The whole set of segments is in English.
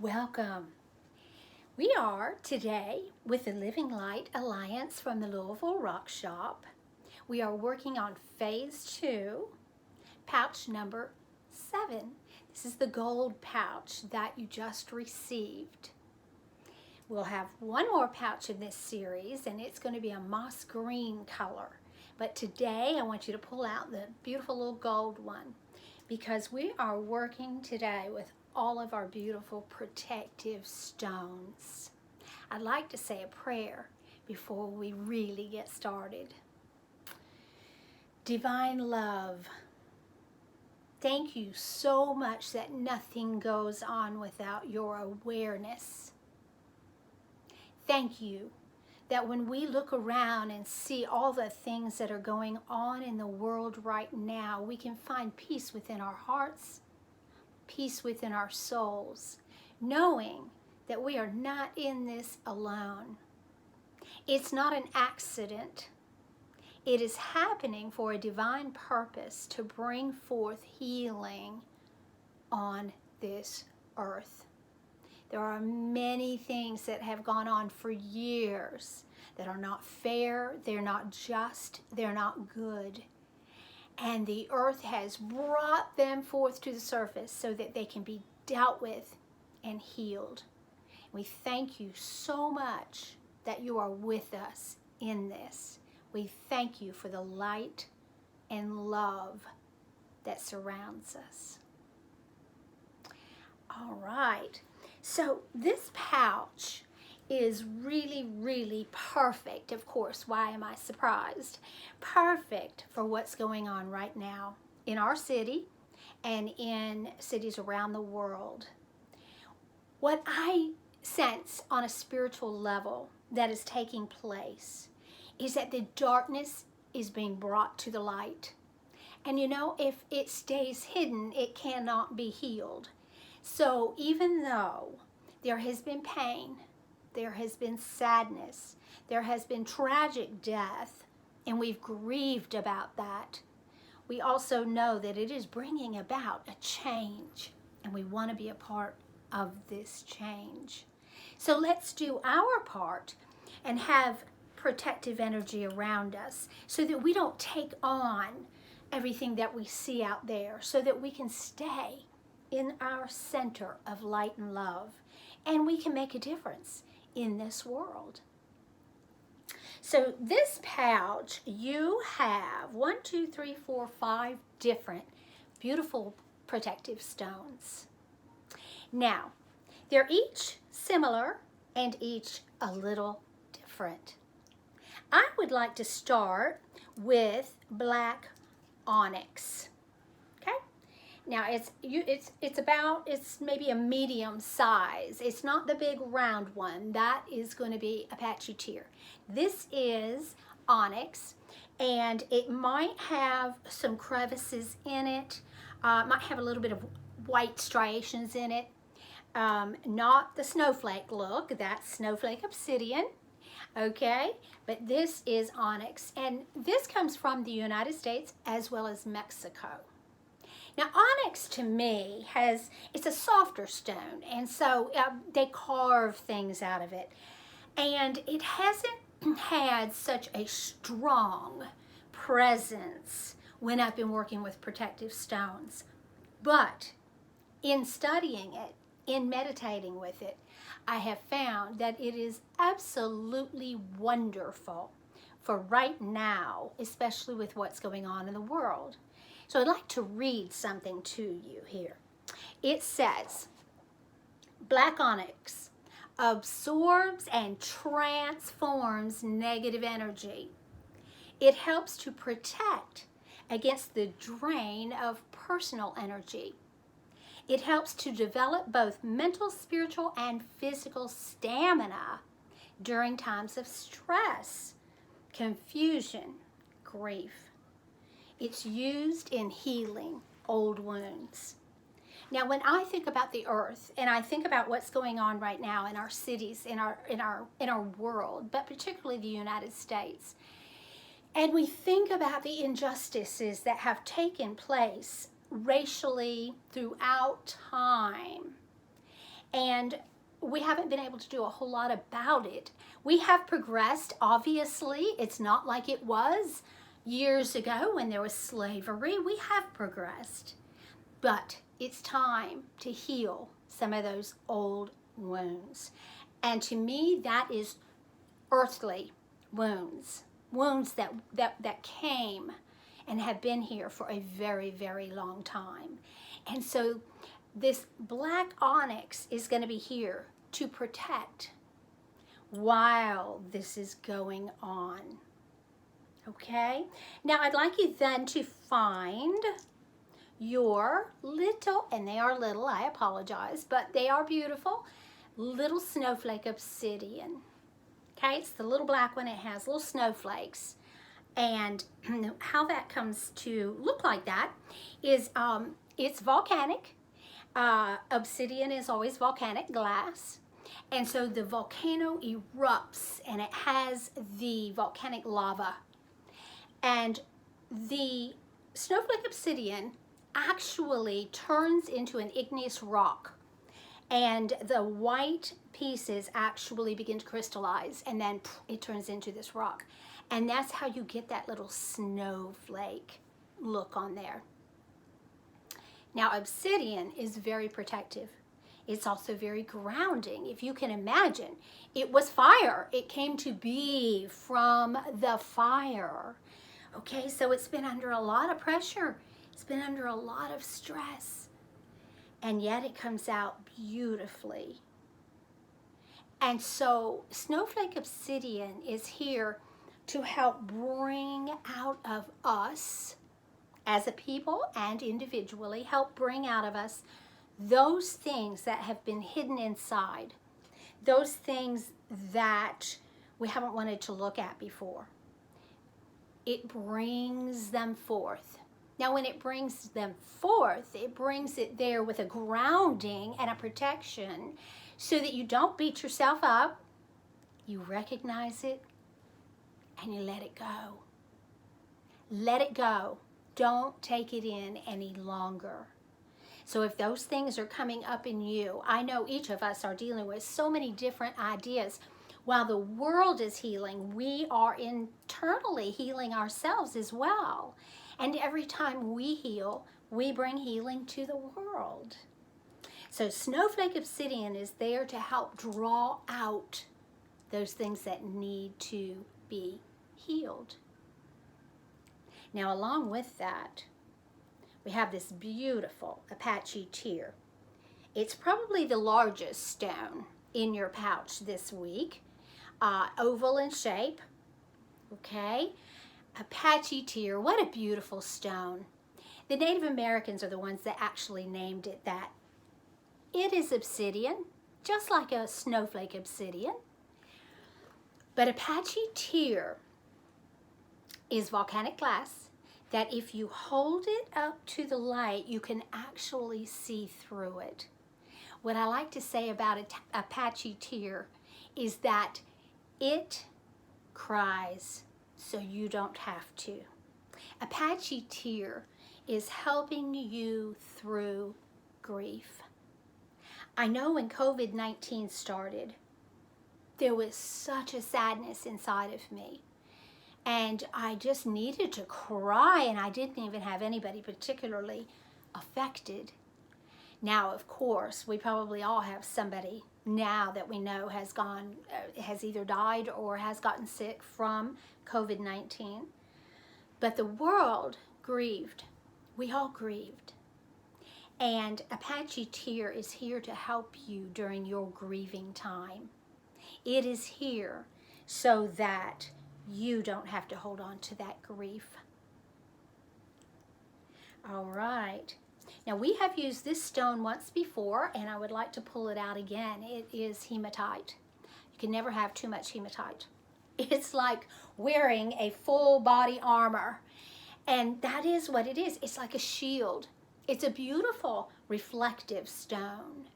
Welcome. We are today with the Living Light Alliance from the Louisville Rock Shop. We are working on phase 2, pouch number 7. This is the gold pouch that you just received. We'll have one more pouch in this series, and it's going to be a moss green color. But today I want you to pull out the beautiful little gold one, because we are working today with all of our beautiful protective stones. I'd like to say a prayer before we really get started. Divine love, thank you so much that nothing goes on without your awareness. Thank you that when we look around and see all the things that are going on in the world right now, we can find peace within our hearts, peace within our souls, knowing that we are not in this alone. It's not an accident. It is happening for a divine purpose to bring forth healing on this earth. There are many things that have gone on for years that are not fair, they're not just, they're not good. And the earth has brought them forth to the surface so that they can be dealt with and healed. We thank you so much that you are with us in this. We thank you for the light and love that surrounds us. All right, so this pouch is really perfect. Of course, why am I surprised? Perfect for what's going on right now in our city and in cities around the world. What I sense on a spiritual level that is taking place is that the darkness is being brought to the light. And you know, if it stays hidden, it cannot be healed. So even though there has been pain, there has been sadness, there has been tragic death, and we've grieved about that, we also know that it is bringing about a change, and we want to be a part of this change. So let's do our part and have protective energy around us so that we don't take on everything that we see out there, so that we can stay in our center of light and love, and we can make a difference in this world. So this pouch, you have 5 different beautiful protective stones. Now, they're each similar and each a little different. I would like to start with black onyx. Okay? Now it's maybe a medium size. It's not the big round one. That is going to be Apache tear. This is onyx, and it might have some crevices in it. Might have a little bit of white striations in it. Not the snowflake look. That's snowflake obsidian. Okay, but this is onyx, and this comes from the United States as well as Mexico. Now, onyx to me it's a softer stone, and so they carve things out of it. And it hasn't had such a strong presence when I've been working with protective stones. But in studying it, in meditating with it, I have found that it is absolutely wonderful for right now, especially with what's going on in the world. So I'd like to read something to you here. It says, black onyx absorbs and transforms negative energy. It helps to protect against the drain of personal energy. It helps to develop both mental, spiritual, and physical stamina during times of stress, confusion, grief. It's used in healing old wounds. Now, when I think about the earth and I think about what's going on right now in our cities, in our world, but particularly the United States, and we think about the injustices that have taken place racially throughout time, and we haven't been able to do a whole lot about it. We have progressed, obviously. It's not like it was years ago when there was slavery. We have progressed, but it's time to heal some of those old wounds. And to me, that is earthly wounds, wounds that came and have been here for a very, very long time. And so this black onyx is going to be here to protect while this is going on. Okay? Now I'd like you then to find your little, and they are little, I apologize, but they are beautiful, little snowflake obsidian. Okay, it's the little black one. It has little snowflakes. And how that comes to look like that is it's volcanic. Obsidian is always volcanic glass. And so the volcano erupts and it has the volcanic lava. And the snowflake obsidian actually turns into an igneous rock. And the white pieces actually begin to crystallize, and then it turns into this rock. And that's how you get that little snowflake look on there. Now, obsidian is very protective. It's also very grounding. If you can imagine, it was fire. It came to be from the fire. Okay, so it's been under a lot of pressure. It's been under a lot of stress. And yet it comes out beautifully. And so snowflake obsidian is here to help bring out of us as a people and individually, help bring out of us those things that have been hidden inside, those things that we haven't wanted to look at before. It brings them forth. Now, when it brings them forth, it brings it there with a grounding and a protection so that you don't beat yourself up. You recognize it and you let it go. Let it go. Don't take it in any longer. So if those things are coming up in you, I know each of us are dealing with so many different ideas. While the world is healing, we are internally healing ourselves as well. And every time we heal, we bring healing to the world. So snowflake obsidian is there to help draw out those things that need to be healed. Now, along with that, we have this beautiful Apache tear. It's probably the largest stone in your pouch this week. Oval in shape, okay? Apache tear, what a beautiful stone. The Native Americans are the ones that actually named it that. It is obsidian, just like a snowflake obsidian. But Apache tear is volcanic glass that if you hold it up to the light, you can actually see through it. What I like to say about Apache tear is that it cries so you don't have to. Apache tear is helping you through grief. I know when COVID-19 started, there was such a sadness inside of me. And I just needed to cry, and I didn't even have anybody particularly affected. Now, of course, we probably all have somebody now that we know has either died or has gotten sick from COVID-19. But the world grieved. We all grieved. And Apache tear is here to help you during your grieving time. It is here so that you don't have to hold on to that grief. All right. Now, we have used this stone once before, and I would like to pull it out again. It is hematite. You can never have too much hematite. It's like wearing a full body armor. And that is what it is. It's like a shield. It's a beautiful reflective stone.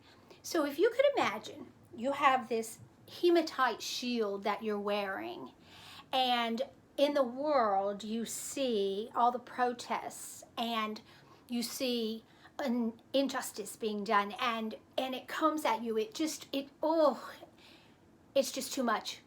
So if you could imagine, you have this hematite shield that you're wearing, and in the world you see all the protests, and you see an injustice being done, and it comes at you. It's just too much.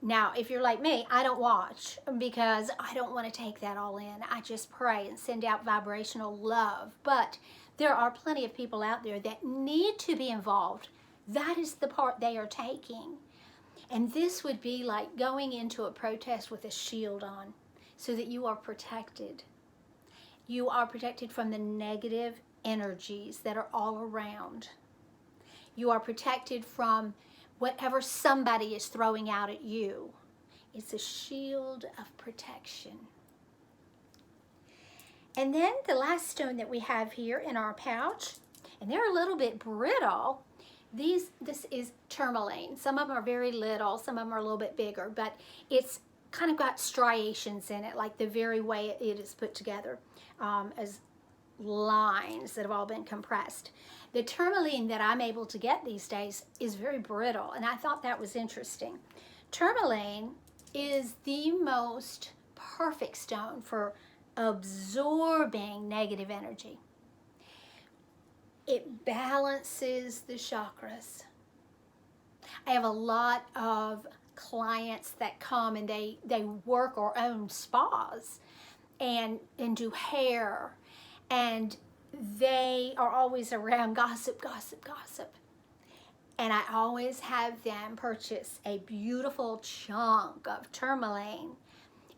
Now, if you're like me, I don't watch because I don't want to take that all in. I just pray and send out vibrational love. But there are plenty of people out there that need to be involved. That is the part they are taking. And this would be like going into a protest with a shield on so that you are protected. You are protected from the negative energies that are all around. You are protected from whatever somebody is throwing out at you. It's a shield of protection. And then the last stone that we have here in our pouch, and they're a little bit brittle. This is tourmaline. Some of them are very little, some of them are a little bit bigger, but it's kind of got striations in it, like the very way it is put together, as lines that have all been compressed. The tourmaline that I'm able to get these days is very brittle, and I thought that was interesting. Tourmaline is the most perfect stone for absorbing negative energy. It balances the chakras. I have a lot of clients that come and they work or own spas and do hair, and they are always around gossip. And I always have them purchase a beautiful chunk of tourmaline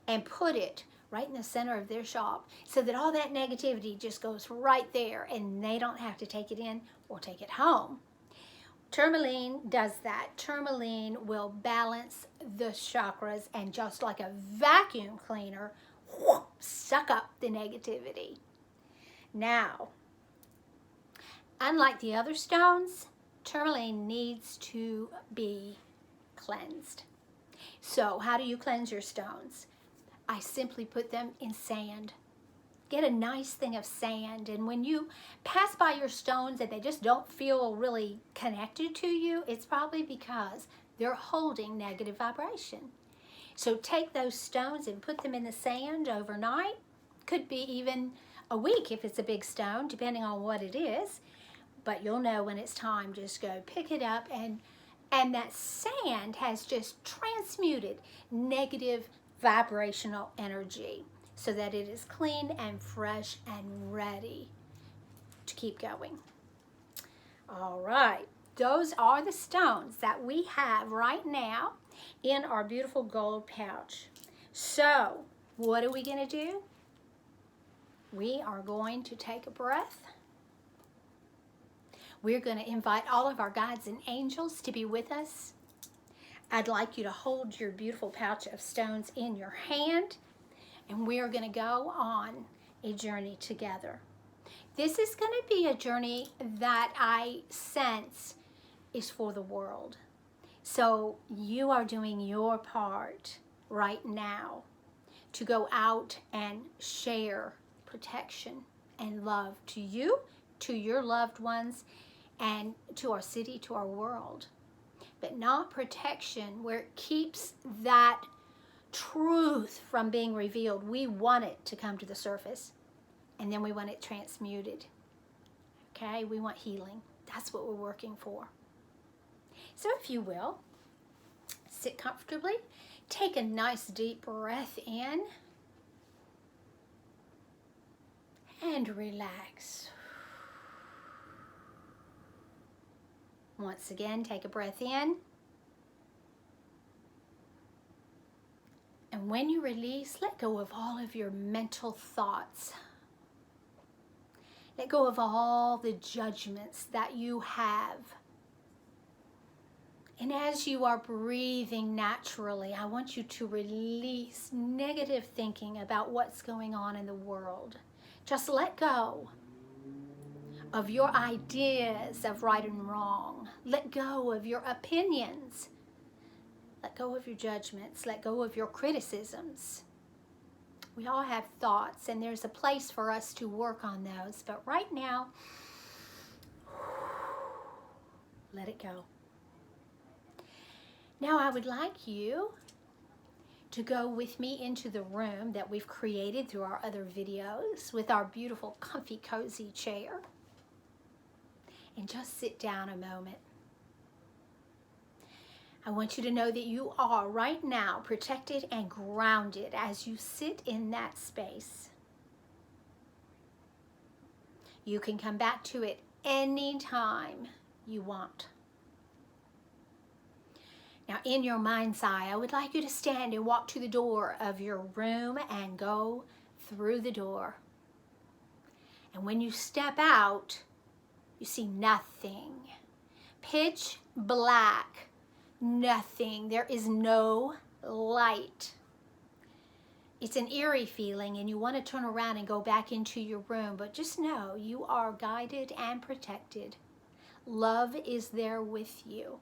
and put it right in the center of their shop so that all that negativity just goes right there and they don't have to take it in or take it home. Tourmaline does that. Tourmaline will balance the chakras and just like a vacuum cleaner, whoop, suck up the negativity. Now, unlike the other stones, tourmaline needs to be cleansed. So how do you cleanse your stones? I simply put them in sand. Get a nice thing of sand, and when you pass by your stones and they just don't feel really connected to you, it's probably because they're holding negative vibration. So take those stones and put them in the sand overnight. Could be even a week if it's a big stone, depending on what it is. But you'll know when it's time. Just go pick it up, and that sand has just transmuted negative vibrational energy so that it is clean and fresh and ready to keep going. All right, those are the stones that we have right now in our beautiful gold pouch. So what are we going to do? We are going to take a breath. We're going to invite all of our guides and angels to be with us. I'd like you to hold your beautiful pouch of stones in your hand, and we are going to go on a journey together. This is going to be a journey that I sense is for the world. So you are doing your part right now to go out and share protection and love to you, to your loved ones, and to our city, to our world. But not protection where it keeps that truth from being revealed. We want it to come to the surface, and then we want it transmuted. Okay, we want healing. That's what we're working for. So if you will, sit comfortably, take a nice deep breath in, and relax. Once again, take a breath in. And when you release, let go of all of your mental thoughts. Let go of all the judgments that you have. And as you are breathing naturally, I want you to release negative thinking about what's going on in the world. Just let go of your ideas of right and wrong. Let go of your opinions. Let go of your judgments. Let go of your criticisms. We all have thoughts, and there's a place for us to work on those. But right now, let it go. Now I would like you to go with me into the room that we've created through our other videos with our beautiful, comfy, cozy chair. And just sit down a moment. I want you to know that you are right now protected and grounded as you sit in that space. You can come back to it anytime you want. Now, in your mind's eye, I would like you to stand and walk to the door of your room and go through the door. And when you step out, you see nothing. Pitch black. Nothing. There is no light. It's an eerie feeling and you want to turn around and go back into your room, but just know you are guided and protected. Love is there with you.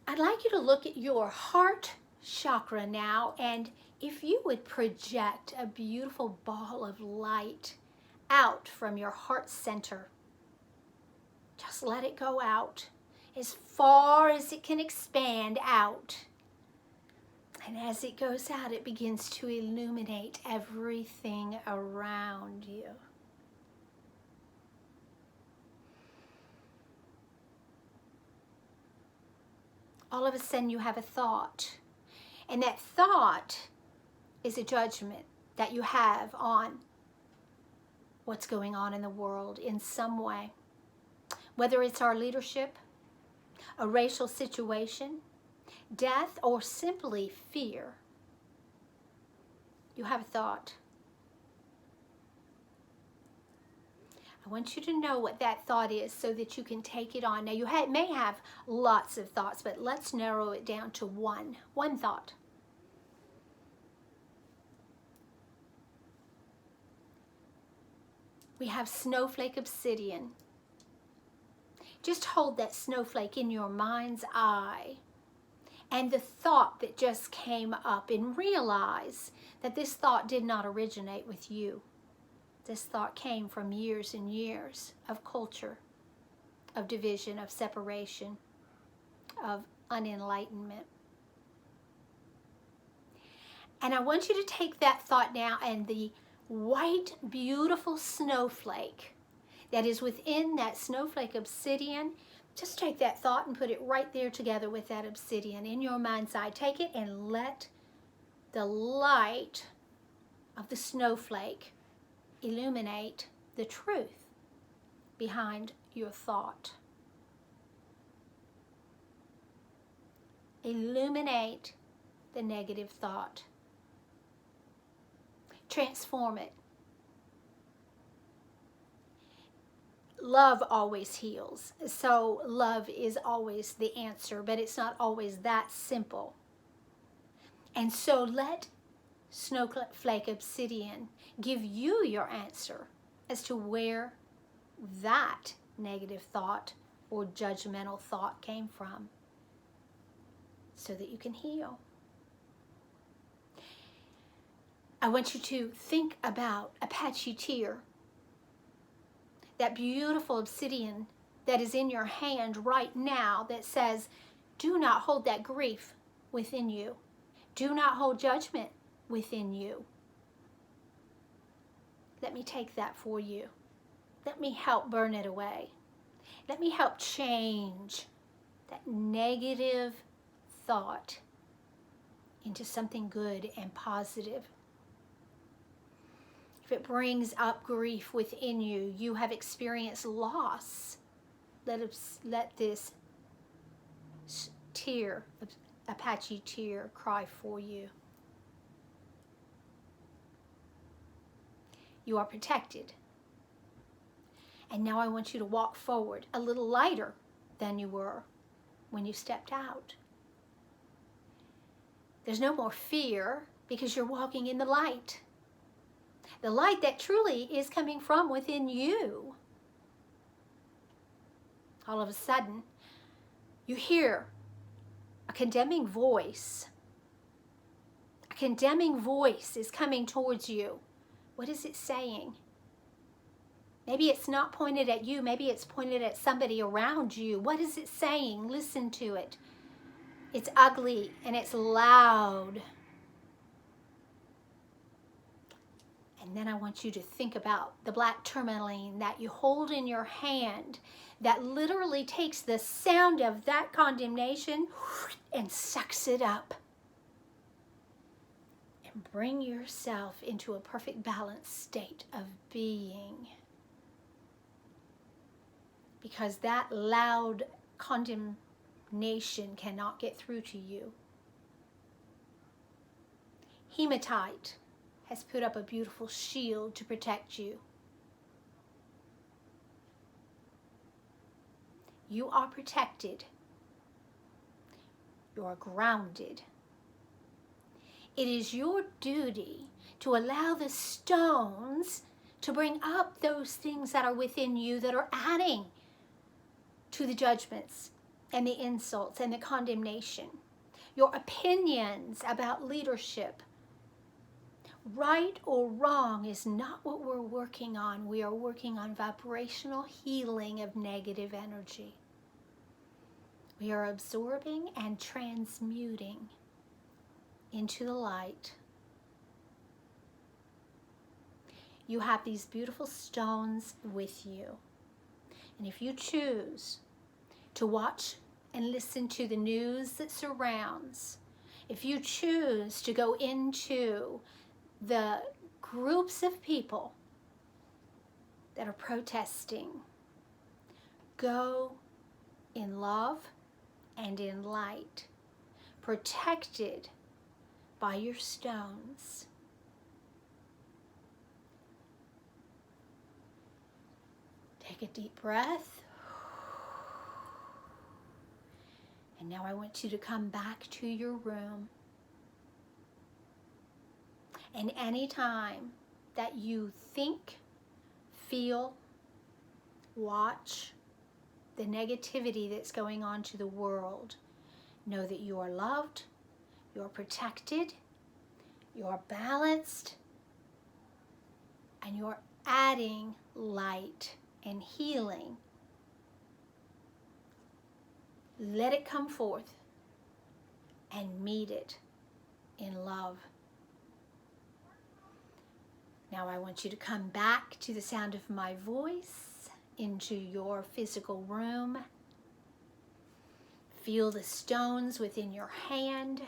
I'd like you to look at your heart chakra now, and if you would project a beautiful ball of light out from your heart center, just let it go out as far as it can expand out. And as it goes out, it begins to illuminate everything around you. All of a sudden you have a thought, and that thought is a judgment that you have on what's going on in the world in some way. Whether it's our leadership, a racial situation, death, or simply fear. You have a thought. I want you to know what that thought is so that you can take it on. Now, you may have lots of thoughts, but let's narrow it down to one thought. We have snowflake obsidian. Just hold that snowflake in your mind's eye and the thought that just came up, and realize that this thought did not originate with you. This thought came from years and years of culture, of division, of separation, of unenlightenment. And I want you to take that thought now, and the white, beautiful snowflake that is within that snowflake obsidian, just take that thought and put it right there together with that obsidian in your mind's eye. Take it and let the light of the snowflake illuminate the truth behind your thought. Illuminate the negative thought. Transform it. Love always heals. So love is always the answer, but it's not always that simple. And so let snowflake obsidian give you your answer as to where that negative thought or judgmental thought came from, so that you can heal. I want you to think about Apache tear, that beautiful obsidian that is in your hand right now that says, do not hold that grief within you. Do not hold judgment within you. Let me take that for you. Let me help burn it away. Let me help change that negative thought into something good and positive. If it brings up grief within you, you have experienced loss, let this tear, Apache tear, cry for you. You are protected. And now I want you to walk forward a little lighter than you were when you stepped out. There's no more fear because you're walking in the light. The light that truly is coming from within you. All of a sudden, you hear a condemning voice. A condemning voice is coming towards you. What is it saying? Maybe it's not pointed at you. Maybe it's pointed at somebody around you. What is it saying? Listen to it. It's ugly and it's loud. And then I want you to think about the black tourmaline that you hold in your hand that literally takes the sound of that condemnation and sucks it up. And bring yourself into a perfect balanced state of being. Because that loud condemnation cannot get through to you. Hematite has put up a beautiful shield to protect you. You are protected. You are grounded. It is your duty to allow the stones to bring up those things that are within you that are adding to the judgments and the insults and the condemnation. Your opinions about leadership, right or wrong, is not what we're working on. We are working on vibrational healing of negative energy. We are absorbing and transmuting into the light. You have these beautiful stones with you. And if you choose to watch and listen to the news that surrounds, if you choose to go into the groups of people that are protesting, go in love and in light, protected by your stones. Take a deep breath. And now I want you to come back to your room. And anytime that you think, feel, watch the negativity that's going on to the world, know that you are loved, you're protected, you're balanced, and you're adding light and healing. Let it come forth and meet it in love. Now I want you to come back to the sound of my voice, into your physical room. Feel the stones within your hand.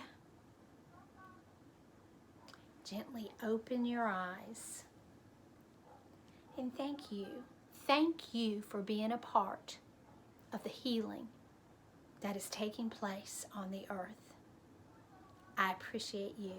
Gently open your eyes. And thank you. Thank you for being a part of the healing that is taking place on the earth. I appreciate you.